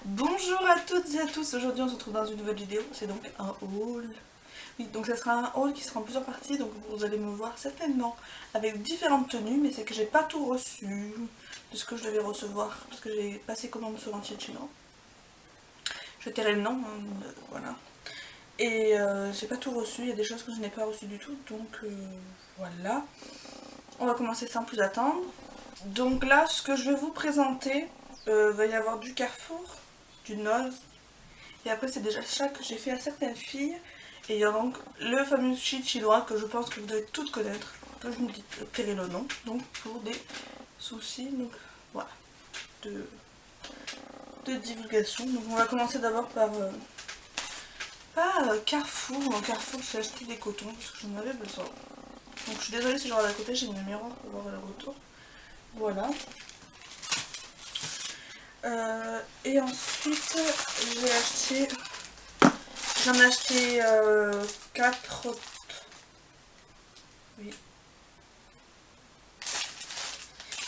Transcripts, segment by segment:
Bonjour à toutes et à tous, aujourd'hui on se retrouve dans une nouvelle vidéo, c'est donc un haul. Oui, donc ça sera un haul qui sera en plusieurs parties, donc vous allez me voir certainement avec différentes tenues, mais c'est que j'ai pas tout reçu de ce que je devais recevoir, parce que j'ai passé commande sur un site chinois. Je tairai le nom, voilà. Et j'ai pas tout reçu, il y a des choses que je n'ai pas reçues du tout, donc voilà. On va commencer sans plus attendre. Donc là, ce que je vais vous présenter, va y avoir du Carrefour, du Noz, et après c'est des achats que j'ai fait à certaines filles. Et il y a donc le fameux site chinois que je pense que vous devez toutes connaître, que je me tairai le nom, donc pour des soucis, donc voilà, de divulgation. Donc on va commencer d'abord par Carrefour. Dans Carrefour j'ai acheté des cotons parce que j'en avais besoin. Donc je suis désolée si je regarde à côté, j'ai mis le miroir pour voir le retour. Voilà. Et ensuite j'en ai acheté 4 autres. Oui.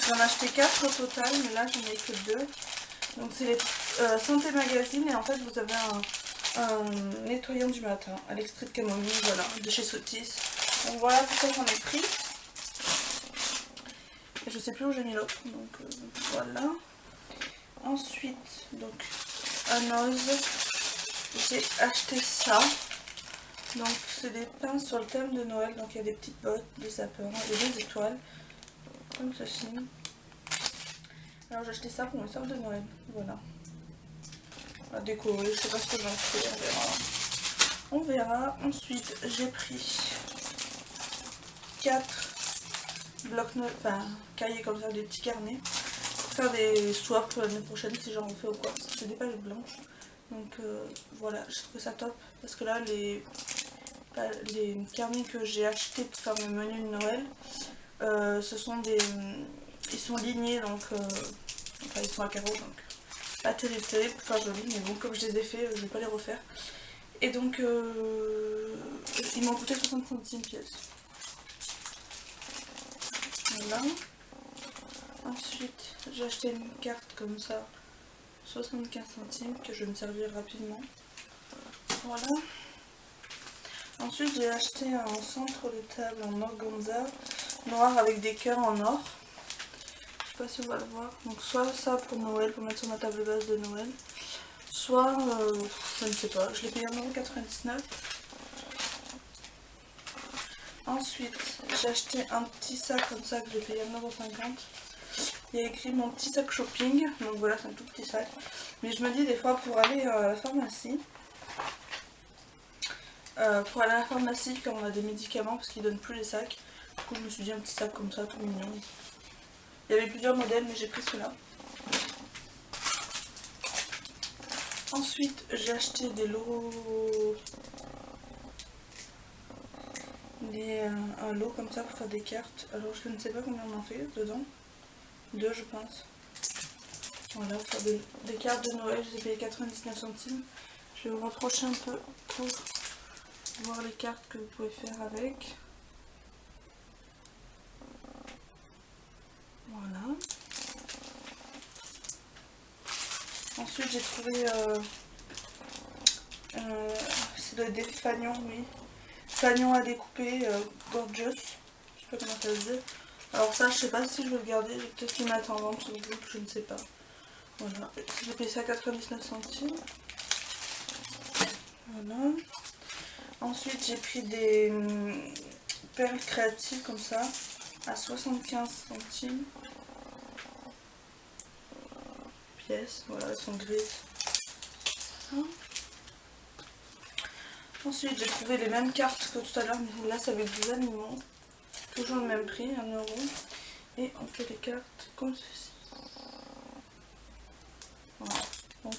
J'en ai acheté 4 au total, mais là j'en ai que 2. Donc c'est les Santé Magazine, et en fait vous avez un nettoyant du matin à l'extrait de camomille, voilà, de chez Sotis. Donc voilà pourquoi j'en ai pris. Et je sais plus où j'ai mis l'autre, donc voilà. Ensuite, donc à Noz, j'ai acheté ça. Donc c'est des pinces sur le thème de Noël, donc il y a des petites bottes de sapin et des étoiles, comme ceci. Alors j'ai acheté ça pour mes soeurs de Noël, voilà. À décorer, je sais pas ce que j'en fais, on verra. On verra. Ensuite j'ai pris 4 blocs-notes, enfin cahiers comme ça, des petits carnets, pour faire des swaps l'année prochaine si j'en refais ou quoi, parce que c'est des pages blanches. Donc voilà, j'ai trouvé ça top, parce que là les carnets que j'ai achetés pour faire mes menus de Noël, ce sont des... ils sont lignés, donc enfin ils sont à carreaux, donc pas terrible pour faire joli, mais bon, comme je les ai fait, je vais pas les refaire. Et donc ils m'ont coûté 60 centimes pièce. Voilà. Ensuite j'ai acheté une carte comme ça, 75 centimes, que je vais me servir rapidement. Voilà. Ensuite j'ai acheté un centre de table en organza noir avec des cœurs en or. Je sais pas si on va le voir. Donc soit ça pour Noël, pour mettre sur ma table basse de Noël, soit je ne sais pas, je l'ai payé 1,99 €. Ensuite j'ai acheté un petit sac comme ça que j'ai payé 1,50 €. Il y a écrit mon petit sac shopping, donc voilà, c'est un tout petit sac. Mais je me dis des fois pour aller à la pharmacie, quand on a des médicaments, parce qu'ils donnent plus les sacs, du coup je me suis dit un petit sac comme ça, tout mignon. Il y avait plusieurs modèles, mais j'ai pris celui-là. Ensuite j'ai acheté des lots, un lot comme ça pour faire des cartes. Alors je ne sais pas combien on en fait dedans, 2 je pense. Voilà, pour faire des cartes de Noël, je les ai payé 99 centimes. Je vais vous rapprocher un peu pour voir les cartes que vous pouvez faire avec. Voilà. Ensuite j'ai trouvé c'est des fanions, oui. Fanions à découper, gorgeous. Je sais pas comment ça se dit. Alors ça je sais pas si je vais le garder, je vais peut-être le mettre en vente sur le groupe, je ne sais pas. Voilà, j'ai payé ça à 99 centimes. Voilà. Ensuite j'ai pris des perles créatives comme ça à 75 centimes pièce. Voilà, elles sont grises. Ensuite j'ai trouvé les mêmes cartes que tout à l'heure, mais là c'est avec des animaux. Toujours le même prix, 1 €. Et on fait les cartes comme ceci. Voilà, donc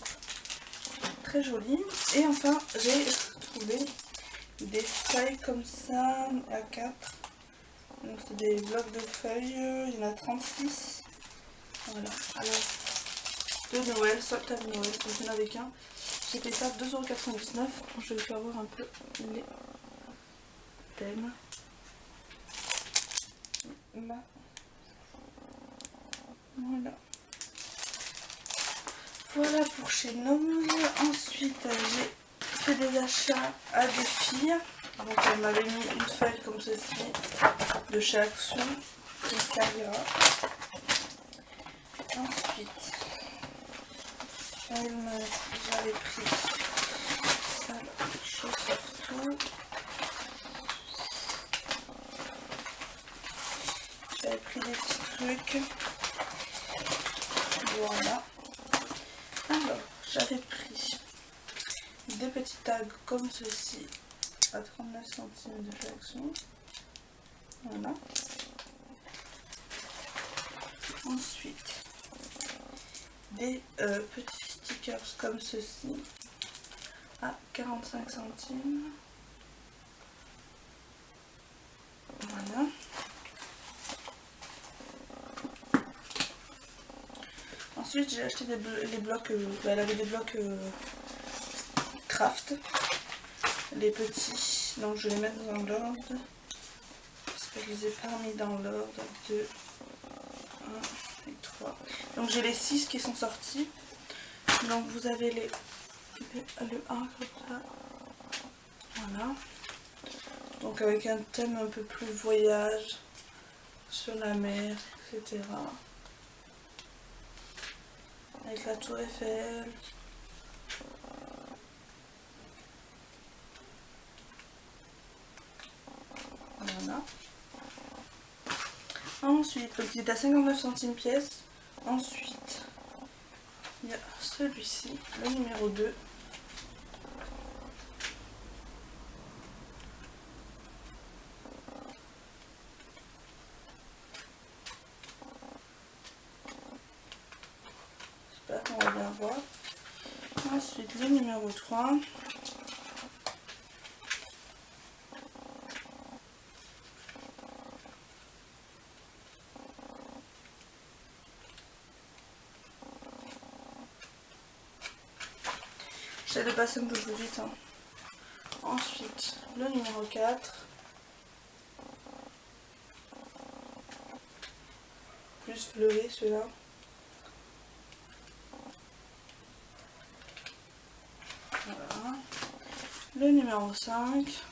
très joli. Et enfin j'ai trouvé des feuilles comme ça à 4. Donc c'est des blocs de feuilles, il y en a 36. Voilà, alors de Noël, soit table Noël, donc il y en avait qu'un. J'ai payé ça 2,99 €. Je vais vous faire voir un peu les thèmes. Là. Voilà. Voilà pour chez Nose. Ensuite, j'ai fait des achats à des filles. Donc elle m'avait mis une feuille comme ceci de chaque action qui me servira. Ensuite, j'avais pris je sors tout. J'avais pris des petits trucs. Voilà. Alors, j'avais pris des petits tags comme ceci à 39 centimes de chaque action. Voilà. Ensuite, des petits stickers comme ceci à 45 centimes. Voilà. Ensuite, j'ai acheté les blocs, elle avait des blocs craft, les petits, donc je vais les mettre dans l'ordre, parce que je les ai pas mis dans l'ordre, 2, 1 et 3. Donc j'ai les 6 qui sont sortis, donc vous avez le 1 comme ça, voilà, donc avec un thème un peu plus voyage, sur la mer, etc. Avec la tour Eiffel. Voilà. Ensuite, donc il est à 59 centimes pièce. Ensuite, il y a celui-ci, le numéro 2. J'espère qu'on va bien voir. Ensuite, le numéro 3. J'allais passer un peu plus vite. Hein. Ensuite, le numéro 4. Plus fleuré celui-là. Voilà. Le numéro 5.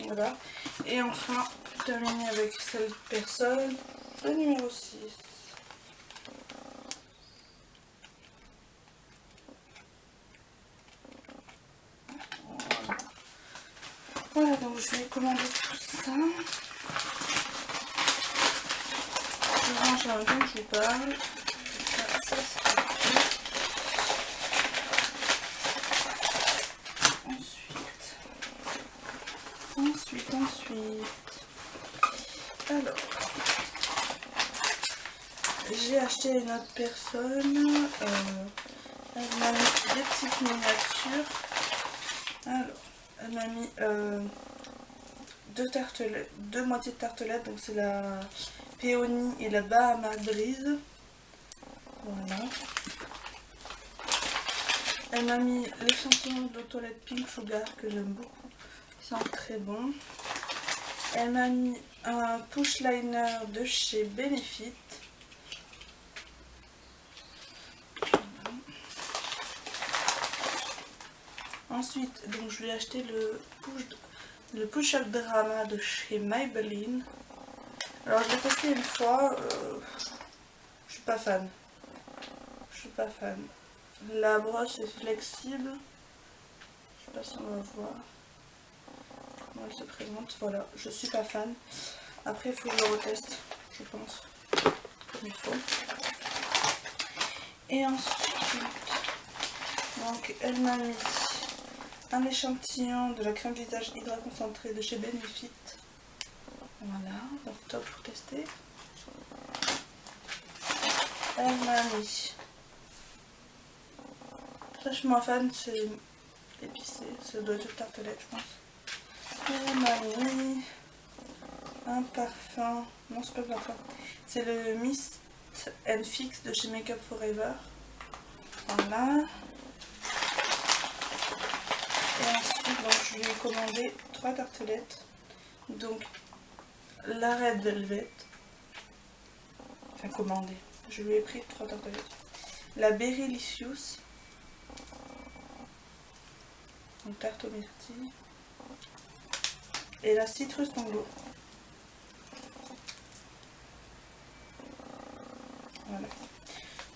Voilà. Et enfin, pour terminer avec cette personne, le numéro 6. Voilà, donc je vais commander tout ça. Je range en même temps que je vous parle. Ça, ensuite. Alors, j'ai acheté une autre personne. Elle m'a mis des petites miniatures. Alors, elle m'a mis deux moitiés de tartelettes. Donc c'est la Péonie et la Bahama Brise. Voilà. Elle m'a mis l'échantillon de toilette Pink Sugar que j'aime beaucoup. Ils sont très bons. Elle m'a mis un push liner de chez Benefit. Voilà. Ensuite, donc je lui ai acheté le push-up drama de chez Maybelline. Alors je l'ai testé une fois. Je suis pas fan. La brosse est flexible. Je sais pas si on va voir. Comment elle se présente. Voilà, je suis pas fan. Après, il faut que je le reteste, je pense. Comme il faut. Et ensuite, donc, elle m'a mis un échantillon de la crème visage hydra concentrée de chez Benefit. Voilà, donc top pour tester. Elle m'a mis. Ça, je suis moins fan, c'est épicé. Ça doit être une tartelette, je pense. Elle m'a mis un parfum. Non, c'est pas le parfum. C'est le Mist Set and Fix de chez Make Up For Ever. Voilà. Et ensuite, donc, je lui ai commandé 3 tartelettes. Donc, la Red Velvet. Enfin, commandé. Je lui ai pris 3 tartelettes. La Berrylicious. Donc, tarte aux myrtilles. Et la Citrus Tango. Voilà.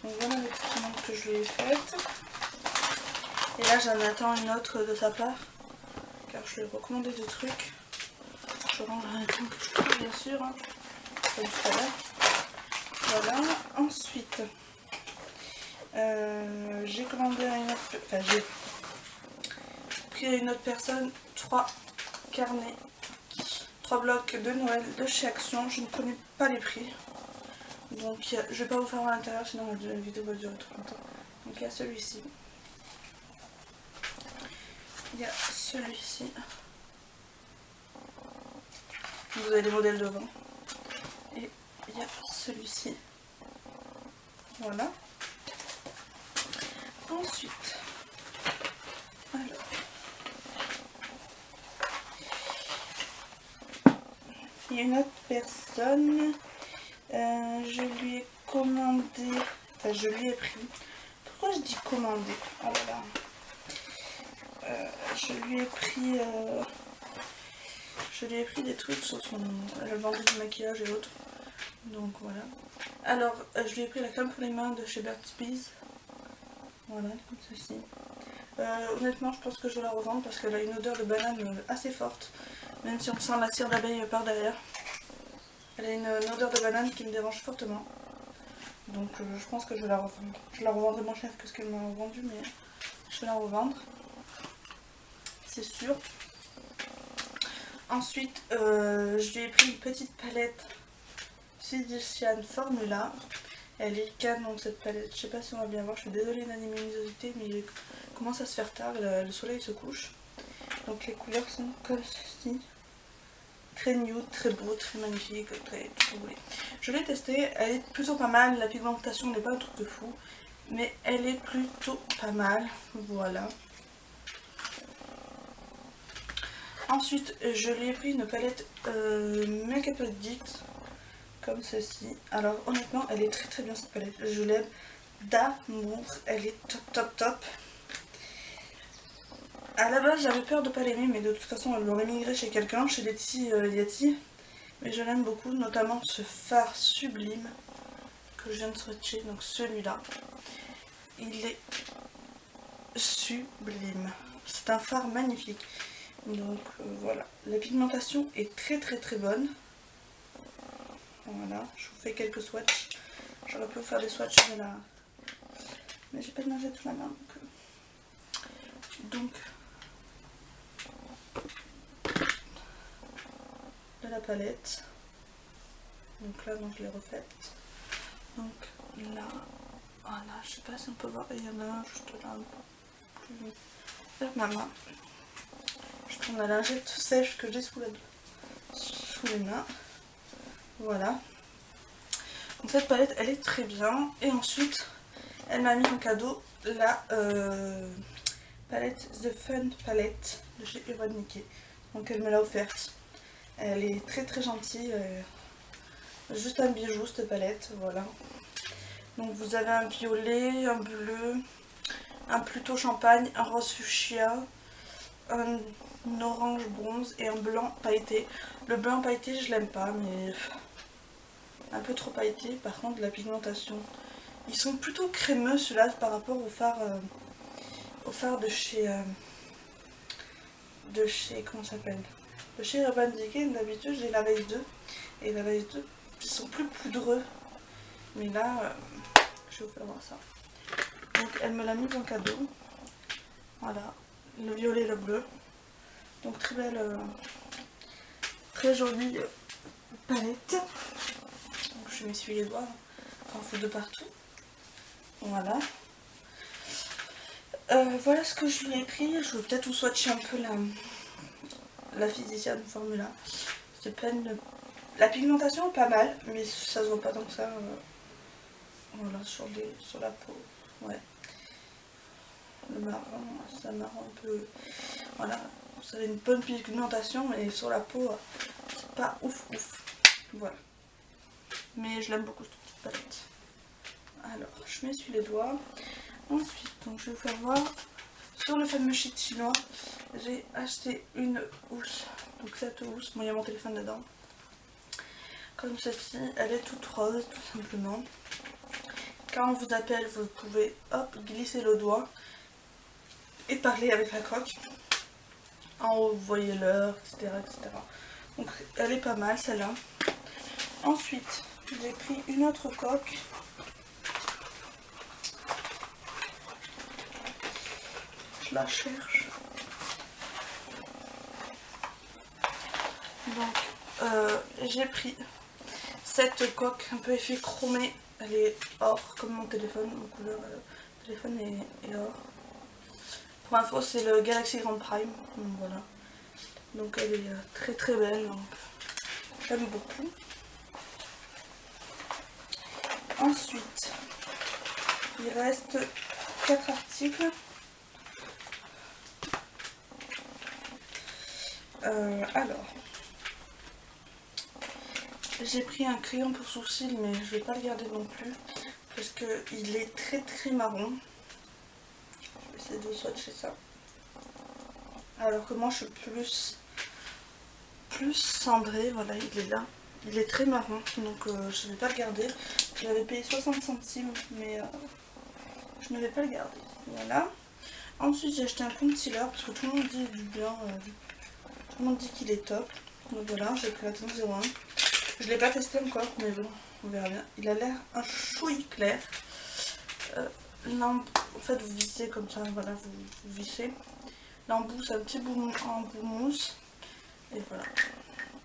Donc voilà les petites commandes que je lui ai faites. Et là j'en attends une autre de sa part. Car je lui ai recommandé des trucs. Je rangerai tout que je trouve bien sûr. Hein, comme tout à l'heure. Voilà. Ensuite, j'ai commandé à une autre... Enfin j'ai pris à une autre personne 3 carnets. 3 blocs de Noël de chez Action. Je ne connais pas les prix. Donc je vais pas vous faire à l'intérieur sinon la vidéo va durer trop longtemps. Donc il y a celui-ci. Il y a celui-ci. Vous avez les modèles devant. Et il y a celui-ci. Voilà. Ensuite. Alors. Il y a une autre personne. Je lui ai commandé, enfin je lui ai pris, pourquoi je dis commandé? Oh là là. Je lui ai pris des trucs sur son, elle vendait du maquillage et autres, donc voilà. Alors je lui ai pris la crème pour les mains de chez Burt's Bees, voilà, comme ceci. Honnêtement je pense que je vais la revendre parce qu'elle a une odeur de banane assez forte, même si on sent la cire d'abeille par derrière. Elle a une odeur de banane qui me dérange fortement. Donc je pense que je vais la revendre. Je la revendrai moins cher que ce qu'elle m'a vendu, mais je vais la revendre. C'est sûr. Ensuite, je lui ai pris une petite palette Physician Formula. Elle est canon cette palette. Je sais pas si on va bien voir. Je suis désolée de la luminosité, mais il commence à se faire tard. Le soleil se couche. Donc les couleurs sont comme ceci. Très nude, très beau, très magnifique, très tout ce que vous voulez. Je l'ai testée, elle est plutôt pas mal, la pigmentation n'est pas un truc de fou, mais elle est plutôt pas mal, voilà. Ensuite, je lui ai pris une palette Make Up Addict, comme ceci. Alors honnêtement, elle est très très bien cette palette, je l'aime d'amour, elle est top top top. À la base j'avais peur de pas l'aimer, mais de toute façon elle l'aurait migré chez quelqu'un, chez Letty Yati. Mais je l'aime beaucoup, notamment ce fard sublime que je viens de swatcher, donc celui-là. Il est sublime. C'est un fard magnifique. Donc voilà, la pigmentation est très très très bonne. Voilà, je vous fais quelques swatchs. J'aurais pu vous faire des swatchs mais j'ai pas de lingette sous la main. Donc de la palette. Donc là, donc je l'ai refaite. Donc là, voilà, je sais pas si on peut voir, il y en a un juste là, un peu plus vers ma main. Je prends la lingette sèche que j'ai sous les mains. Voilà. Donc cette palette, elle est très bien. Et ensuite, elle m'a mis en cadeau la palette The Fun Palette de chez Urban Decay. Donc elle me l'a offerte. Elle est très très gentille. Juste un bijou cette palette, voilà. Donc vous avez un violet, un bleu, un plutôt champagne, un rose fuchsia, un orange bronze et un blanc pailleté. Le blanc pailleté je l'aime pas, mais un peu trop pailleté. Par contre la pigmentation, ils sont plutôt crémeux ceux-là par rapport au fard de chez comment ça s'appelle, de chez Urban Decay. D'habitude j'ai la Base 2 et la Base 2 ils sont plus poudreux, mais là je vais vous faire voir ça. Donc elle me l'a mis en cadeau, voilà, le violet et le bleu. Donc très belle, très jolie palette. Donc je m'essuie les doigts, j'en fous de partout. Voilà. Voilà ce que je lui ai pris. Je vais peut-être vous swatcher un peu la Physician Formula. C'est pleine de... La pigmentation est pas mal, mais ça se voit pas tant que ça. Voilà, sur la peau. Ouais. Le marron, ça marron un peu. Voilà, ça a une bonne pigmentation, mais sur la peau, c'est pas ouf ouf. Voilà. Mais je l'aime beaucoup cette petite palette. Alors, je m'essuie les doigts. Ensuite, donc je vais vous faire voir. Sur le fameux sheet chinois, j'ai acheté une housse. Donc cette housse, bon, il y a mon téléphone dedans. Comme celle-ci, elle est toute rose, tout simplement. Quand on vous appelle, vous pouvez hop glisser le doigt et parler avec la coque. En haut, vous voyez l'heure, etc., etc. Donc elle est pas mal celle-là. Ensuite, j'ai pris une autre coque. Je la cherche. Donc j'ai pris cette coque un peu effet chromé. Elle est or comme mon téléphone, mon couleur téléphone est or. Pour info, c'est le Galaxy Grand Prime. Donc voilà. Donc elle est très très belle. J'aime beaucoup. Ensuite, il reste 4 articles. Alors, j'ai pris un crayon pour sourcils, mais je vais pas le garder non plus parce que il est très très marron. Je vais essayer de vous swatcher ça. Alors que moi je suis plus cendré, voilà, il est là. Il est très marron, donc je vais pas le garder. Je l'avais payé 60 centimes, mais je ne vais pas le garder. Voilà. Ensuite j'ai acheté un concealer parce que tout le monde dit du bien. Tout le monde dit qu'il est top. Donc voilà, j'ai pris la teinte 01. Je l'ai pas testé encore, mais bon, on verra bien. Il a l'air un chouï clair. En fait, vous vissez comme ça, voilà, vous vissez. L'embout, c'est un petit bout mousse. Et voilà.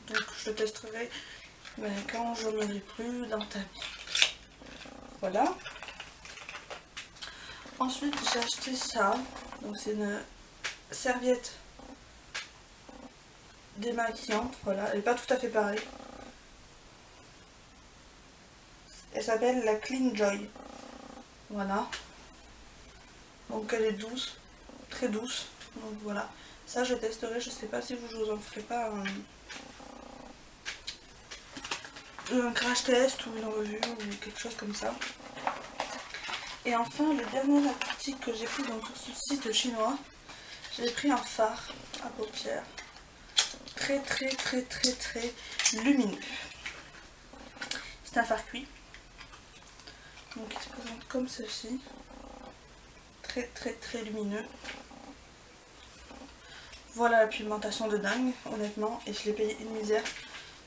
Donc je le testerai mais quand je ne l'ai plus dans ta vie. Voilà. Ensuite, j'ai acheté ça. Donc c'est une serviette démaquillante. Voilà, elle n'est pas tout à fait pareille. Elle s'appelle la Clean Joy. Voilà. Donc elle est douce, très douce. Donc voilà. Ça je testerai, je sais pas si je vous en ferai pas un crash test ou une revue ou quelque chose comme ça. Et enfin le dernier article que j'ai pris donc sur ce site chinois, j'ai pris un fard à paupières. Très très très très très lumineux. C'est un fard cuit. Donc il se présente comme ceci. Très très très lumineux. Voilà la pigmentation de dingue, honnêtement, et je l'ai payé une misère.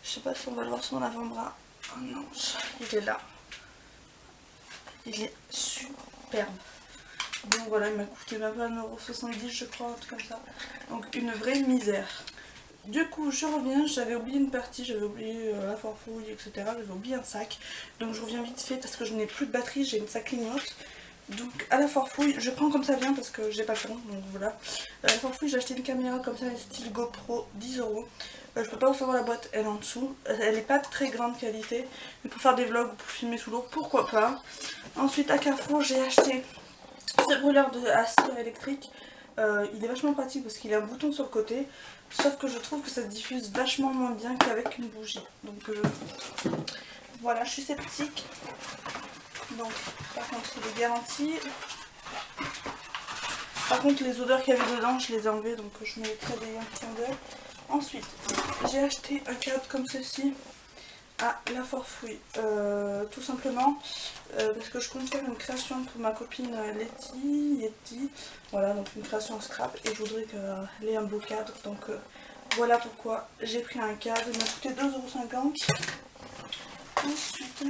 Je sais pas si on va le voir sur mon avant-bras. Oh non, il est là. Il est superbe. Donc voilà, il m'a coûté même pas 1,70 € je crois, un truc comme ça. Donc une vraie misère. Du coup, je reviens, j'avais oublié une partie, j'avais oublié la farfouille, etc. J'avais oublié un sac. Donc je reviens vite fait parce que je n'ai plus de batterie, j'ai une sac clignote. Donc à la farfouille, je prends comme ça vient parce que j'ai pas le temps, donc voilà. À la farfouille, j'ai acheté une caméra comme ça, style GoPro, 10 €. Je peux pas vous faire voir la boîte, elle est en dessous. Elle n'est pas de très grande qualité, mais pour faire des vlogs ou pour filmer sous l'eau, pourquoi pas. Ensuite à Carrefour, j'ai acheté ce brûleur à cire électrique. Il est vachement pratique parce qu'il a un bouton sur le côté. Sauf que je trouve que ça se diffuse vachement moins bien qu'avec une bougie. Donc voilà, je suis sceptique. Donc par contre il est garanti. Par contre les odeurs qu'il y avait dedans je les ai enlevées, donc je mettrai des odeurs. Ensuite j'ai acheté un cadre comme ceci à la Forfouille, tout simplement parce que je compte faire une création pour ma copine Letty. Voilà, donc une création scrap et je voudrais qu'elle ait un beau cadre, donc voilà pourquoi j'ai pris un cadre. Il m'a coûté 2,50 €. Ensuite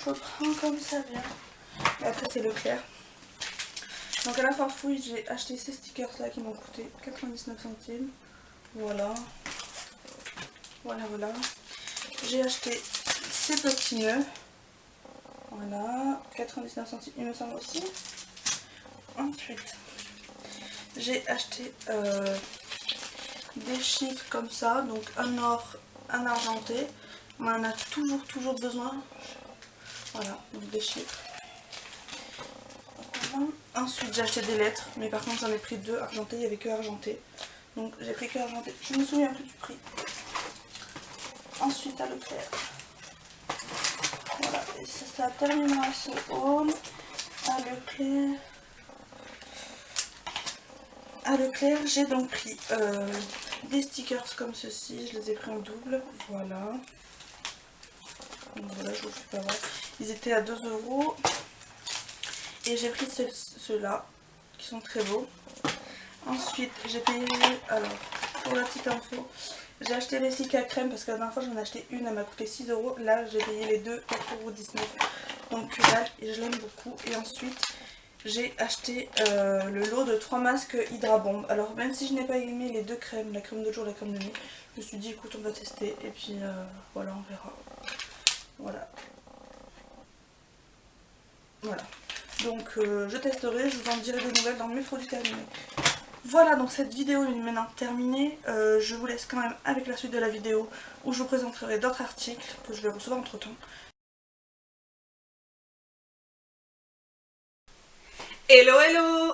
je prends comme ça vient. Et après c'est Leclerc. Donc à la Farfouille, j'ai acheté ces stickers là qui m'ont coûté 99 centimes. Voilà. Voilà. J'ai acheté ces petits nœuds. Voilà. 99 centimes il me semble aussi. Ensuite, j'ai acheté des chiffres comme ça. Donc un or, un argenté. On en a toujours besoin. Voilà, donc des chiffres. Voilà. Ensuite j'ai acheté des lettres, mais par contre j'en ai pris 2 argentés, il n'y avait que argenté. Donc j'ai pris que argenté, je me souviens plus du prix. Ensuite à Leclerc. Voilà, et ça terminera ce haul. À Leclerc. À Leclerc, j'ai donc pris des stickers comme ceci, je les ai pris en double, voilà. Donc voilà, je vous fais pas voir. Ils étaient à 2 €. Et j'ai pris ceux-là, qui sont très beaux. Ensuite, j'ai payé, alors, pour la petite info, j'ai acheté les Cica crème parce que la dernière fois j'en ai acheté une, elle m'a coûté 6 €. Là, j'ai payé les deux 4,19 €. Donc que dalle, et je l'aime beaucoup. Et ensuite, j'ai acheté le lot de 3 masques Hydra Bomb. Alors même si je n'ai pas aimé les 2 crèmes, la crème de jour et la crème de nuit, je me suis dit écoute on va tester et puis voilà on verra. Voilà. Voilà. Donc je testerai, je vous en dirai des nouvelles dans mes produits terminés. Voilà donc cette vidéo est maintenant terminée. Je vous laisse quand même avec la suite de la vidéo où je vous présenterai d'autres articles que je vais recevoir entre temps. Hello hello!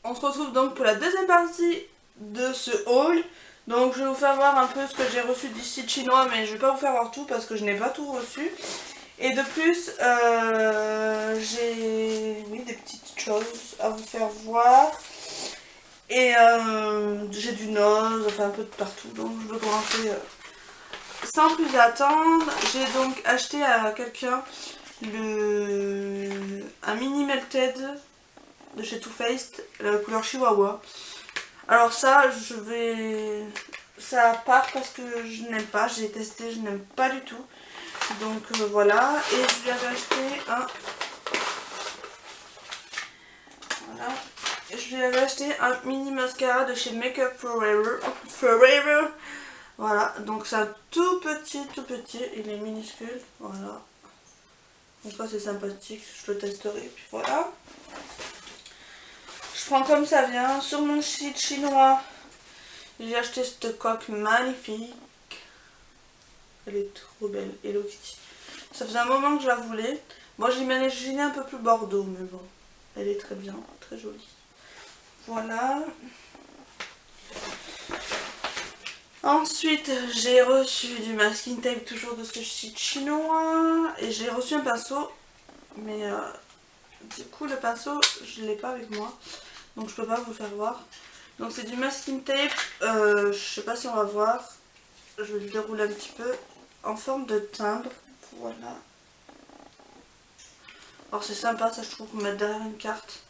On se retrouve donc pour la deuxième partie de ce haul. Donc je vais vous faire voir un peu ce que j'ai reçu du site chinois, mais je vais pas vous faire voir tout parce que je n'ai pas tout reçu. Et de plus, j'ai des petites choses à vous faire voir. Et j'ai du nose, enfin un peu de partout. Donc je vais commencer sans plus attendre. J'ai donc acheté à quelqu'un un mini melted de chez Too Faced, la couleur Chihuahua. Alors ça, ça part parce que je n'aime pas, j'ai testé, je n'aime pas du tout. Donc voilà, et je lui avais acheté un... Voilà. Je lui avais acheté un mini mascara de chez Makeup Forever. Voilà, donc c'est un tout petit, il est minuscule, voilà. Donc ça c'est sympathique, je le testerai, puis voilà. Je prends comme ça vient. Sur mon site chinois, j'ai acheté cette coque magnifique. Elle est trop belle, Hello Kitty. Ça faisait un moment que je la voulais. Moi j'imaginais un peu plus bordeaux, mais bon. Elle est très bien, très jolie. Voilà. Ensuite, j'ai reçu du masking tape, toujours de ce site chinois. Et j'ai reçu un pinceau. Mais du coup, le pinceau, je ne l'ai pas avec moi. Donc je peux pas vous faire voir. Donc c'est du masking tape. Je sais pas si on va voir. Je vais le dérouler un petit peu. En forme de timbre. Voilà. Alors c'est sympa ça je trouve pour mettre derrière une carte.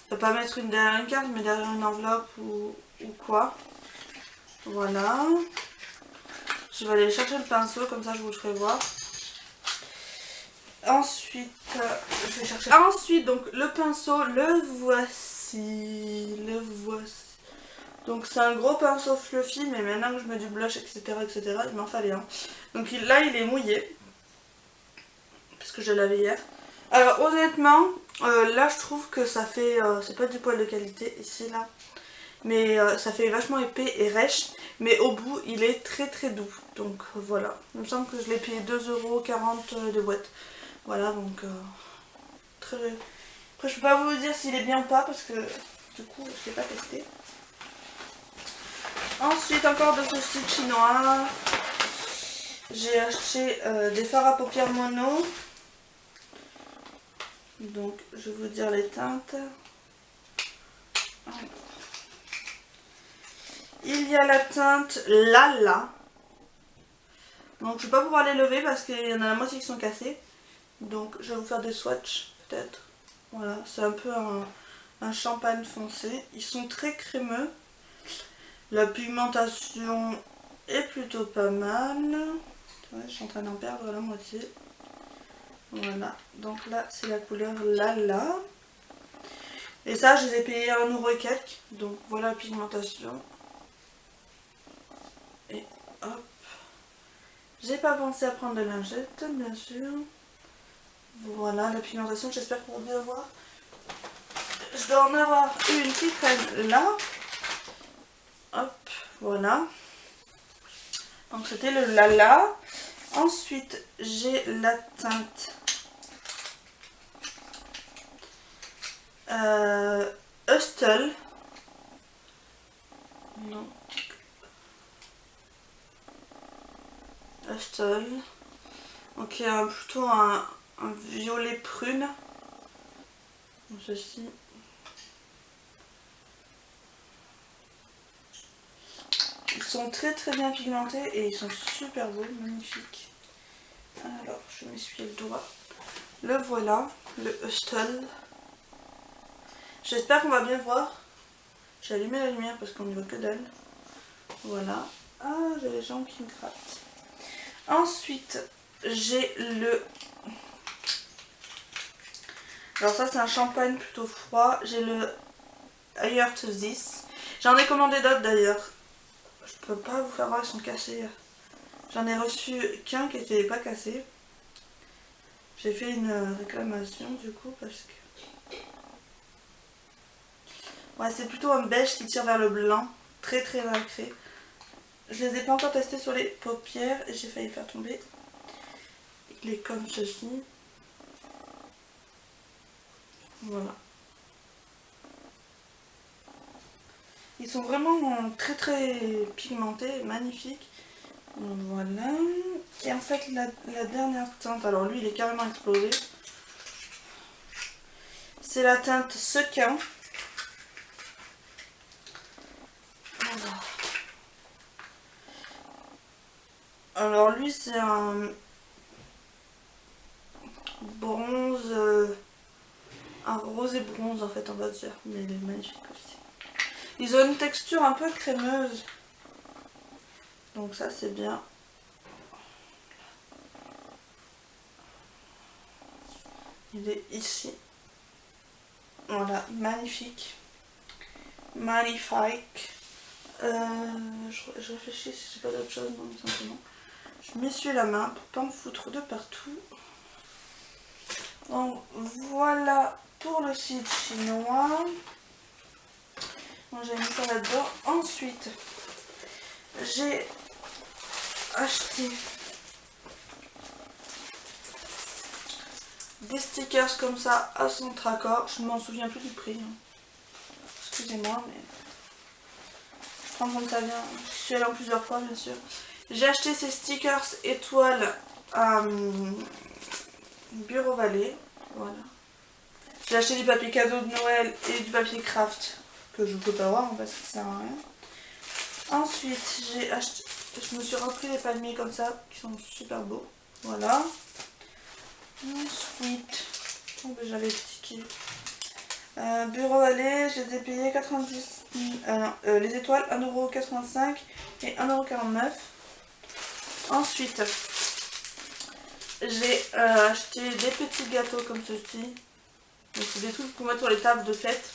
On peut pas mettre derrière une carte mais derrière une enveloppe ou quoi. Voilà. Je vais aller chercher le pinceau comme ça je vous le ferai voir. Ensuite je vais chercher. Ensuite donc le pinceau le voici. Donc c'est un gros pinceau fluffy mais maintenant que je mets du blush etc il m'en fallait un. Donc là il est mouillé. Parce que je l'avais hier. Alors honnêtement, là je trouve que ça fait, c'est pas du poil de qualité ici là, mais ça fait vachement épais et rêche, mais au bout il est très doux, donc voilà. Il me semble que je l'ai payé 2,40 € de boîte, voilà donc très... Après je peux pas vous dire s'il est bien ou pas parce que du coup je l'ai pas testé. Ensuite encore de ce site chinois, j'ai acheté des fards à paupières mono. Donc je vais vous dire les teintes. Il y a la teinte Lala. Donc je vais pas pouvoir les lever parce qu'il y en a la moitié qui sont cassés. Donc je vais vous faire des swatchs peut-être. Voilà, c'est un peu un champagne foncé. Ils sont très crémeux. La pigmentation est plutôt pas mal. Ouais, je suis en train d'en perdre la moitié. Voilà, donc là c'est la couleur Lala. Et ça je les ai payés 1 € et quelques. Donc voilà la pigmentation. Et hop. J'ai pas pensé à prendre de lingette bien sûr. Voilà la pigmentation, j'espère qu'on va bien voir. Je dois en avoir une qui traîne là. Hop, voilà. Donc c'était le Lala. Ensuite j'ai la teinte Hustle. Non. Hustle. Donc plutôt un violet prune. Donc ceci. Ils sont très bien pigmentés et ils sont super beaux, magnifiques. Alors je vais m'essuyer le doigt. Le voilà, le Hustle. J'espère qu'on va bien voir. J'ai allumé la lumière parce qu'on ne voit que dalle. Voilà. Ah, j'ai les jambes qui me grattent. Ensuite, j'ai le... Alors ça, c'est un champagne plutôt froid. J'ai le Higher to This. J'en ai commandé d'autres d'ailleurs. Je peux pas vous faire voir, ils sont cassés. J'en ai reçu qu'un qui n'était pas cassé. J'ai fait une réclamation du coup parce que... Ouais, c'est plutôt un beige qui tire vers le blanc. Très nacré. Je les ai pas encore testés sur les paupières et j'ai failli faire tomber. Il est comme ceci. Voilà. Ils sont vraiment très pigmentés, magnifiques. Donc voilà. Et en fait la dernière teinte, alors lui il est carrément explosé. C'est la teinte Sequin. Voilà. Alors lui c'est un bronze, un rosé bronze en fait on va dire, mais il est magnifique aussi. Ils ont une texture un peu crémeuse, donc ça c'est bien. Il est ici. Voilà, magnifique. Magnifique. Je réfléchis si j'ai pas d'autre chose, non simplement. Je m'essuie la main pour pas me foutre de partout. Donc voilà pour le site chinois. Bon, j'ai mis ça là-dedans. Ensuite, j'ai acheté des stickers comme ça à Centracor. Je ne m'en souviens plus du prix. Excusez-moi, mais je prends comme ça vient. Je suis allée en plusieurs fois, bien sûr. J'ai acheté ces stickers étoiles à Bureau Vallée. Voilà. J'ai acheté du papier cadeau de Noël et du papier craft que je ne peux pas avoir parce que ça sert à rien. Ensuite, j'ai acheté, je me suis repris les palmiers comme ça qui sont super beaux. Voilà. Ensuite, oh ben j'avais tiqué. Bureau Vallée, je les ai payés 90. Les étoiles 1,85€ et 1,49€. Ensuite, j'ai acheté des petits gâteaux comme ceci. C'est des trucs pour mettre sur les tables de fête.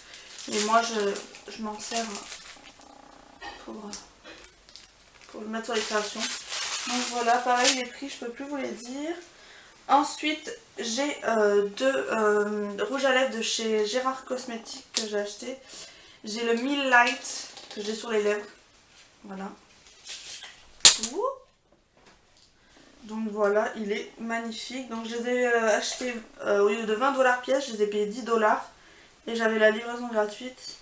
Et moi je m'en sers pour le mettre sur les créations. Donc voilà, pareil les prix je peux plus vous les dire. Ensuite j'ai deux rouges à lèvres de chez Gérard Cosmétiques que j'ai acheté. J'ai le Mill Light que j'ai sur les lèvres. Voilà. Ouh. Donc voilà, il est magnifique. Donc je les ai achetés au lieu de 20$ pièce, je les ai payés 10$. Et j'avais la livraison gratuite.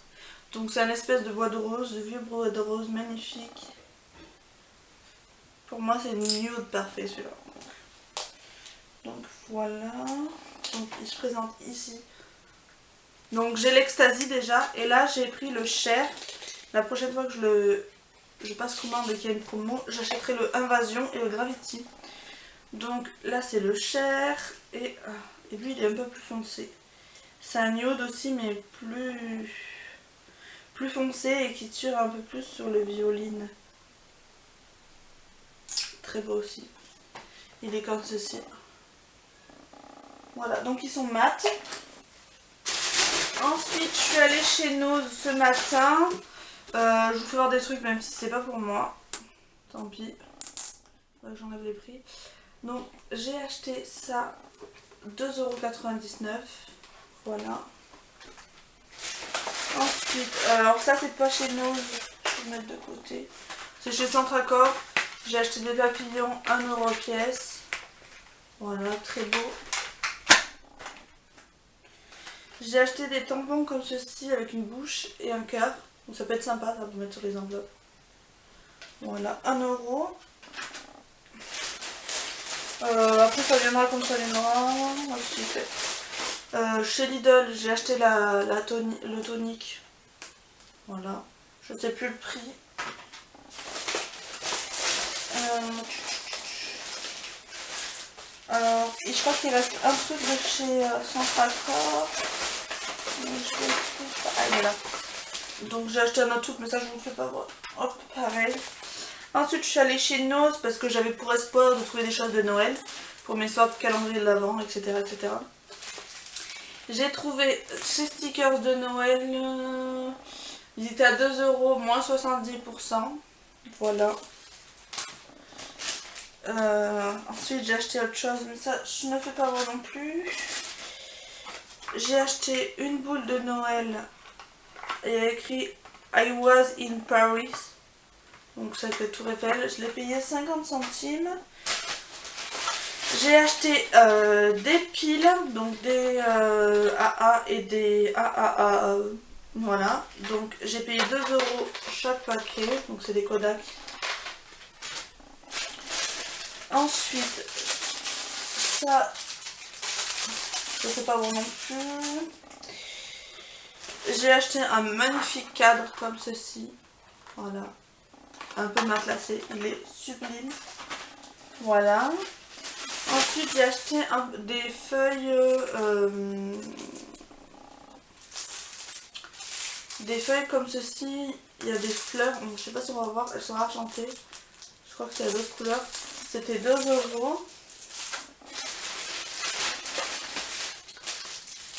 Donc c'est un espèce de bois de rose, de vieux bois de rose magnifique. Pour moi c'est le nude parfait celui-là. Donc voilà. Donc il se présente ici. Donc j'ai l'Ecstasy déjà. Et là j'ai pris le Cher. La prochaine fois que je passe commande et qu'il y a une promo, j'achèterai le Invasion et le Gravity. Donc là c'est le Cher. Et lui il est un peu plus foncé. C'est un nude aussi mais plus foncé et qui tire un peu plus sur le violine. Très beau aussi. Il est comme ceci. Voilà, donc ils sont mat. Ensuite je suis allée chez Nose ce matin. Je vous fais voir des trucs même si c'est pas pour moi. Tant pis. J'enlève les prix. Donc j'ai acheté ça 2,99€. Voilà. Ensuite, alors ça c'est pas chez Nose, je vais le mettre de côté. C'est chez Centracor. J'ai acheté des papillons 1€ pièce. Voilà, très beau. J'ai acheté des tampons comme ceci avec une bouche et un cœur. Donc ça peut être sympa, ça peut mettre sur les enveloppes. Voilà, 1 €. Après ça viendra comme ça viendra. Ensuite, chez Lidl, j'ai acheté le tonique. Voilà, je ne sais plus le prix. Alors, je crois qu'il reste un truc de chez Central Corp. Ah, il est là. Donc j'ai acheté un autre truc, mais ça je ne vous fais pas voir. Hop, pareil. Ensuite, je suis allée chez Nose parce que j'avais pour espoir de trouver des choses de Noël. Pour mes sortes, calendrier de l'Avent, etc. etc. J'ai trouvé ces stickers de Noël. Ils étaient à 2 €, moins 70%. Voilà. Ensuite j'ai acheté autre chose, mais ça je ne fais pas voir non plus. J'ai acheté une boule de Noël et il y a écrit I was in Paris. Donc ça fait Tour Eiffel. Je l'ai payé 50 centimes. J'ai acheté des piles, donc des AA et des AAA. Voilà. Donc j'ai payé 2 € chaque paquet. Donc c'est des Kodak. Ensuite, ça, je ne sais pas voir non plus. J'ai acheté un magnifique cadre comme ceci. Voilà. Un peu matelassé. Il est sublime. Voilà. Ensuite, j'ai acheté des feuilles. Des feuilles comme ceci. Il y a des fleurs. Je ne sais pas si on va voir. Elles sont argentées. Je crois que c'est à d'autres couleurs. C'était 2 €.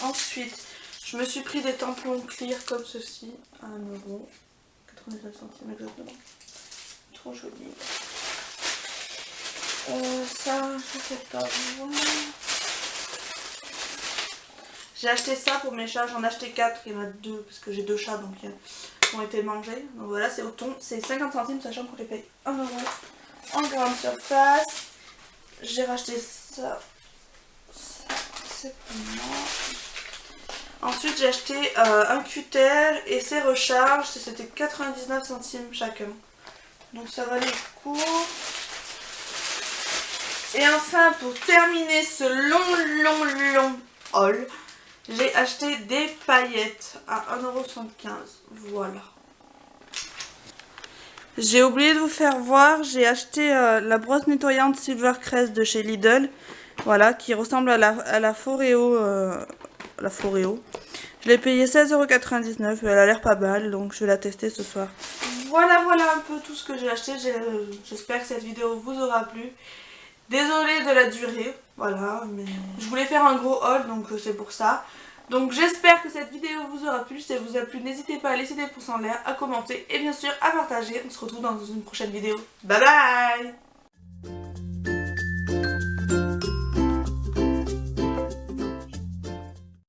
Ensuite, je me suis pris des tampons clear comme ceci. À 1 €. 99 centimes exactement. Trop joli. Ça, je sais pas voir. J'ai acheté ça pour mes chats. J'en ai acheté 4. Il y en a 2 parce que j'ai 2 chats donc ils ont été mangés. Donc voilà, c'est au thon. C'est 50 centimes sachant qu'on les paye 1 € en grande surface. J'ai racheté ça. C'est pour moi. Ensuite j'ai acheté un cutter et ses recharges. C'était 99 centimes chacun. Donc ça valait le coup. Et enfin pour terminer ce long haul, j'ai acheté des paillettes à 1,75 €. Voilà. J'ai oublié de vous faire voir, j'ai acheté la brosse nettoyante Silvercrest de chez Lidl. Voilà, qui ressemble à la Foreo. La Foreo. Je l'ai payé 16,99 €, elle a l'air pas mal, donc je vais la tester ce soir. Voilà un peu tout ce que j'ai acheté. J'espère que cette vidéo vous aura plu. Désolée de la durée, voilà, mais je voulais faire un gros haul, donc c'est pour ça. Donc j'espère que cette vidéo vous aura plu. Si elle vous a plu, n'hésitez pas à laisser des pouces en l'air, à commenter et bien sûr à partager. On se retrouve dans une prochaine vidéo. Bye bye!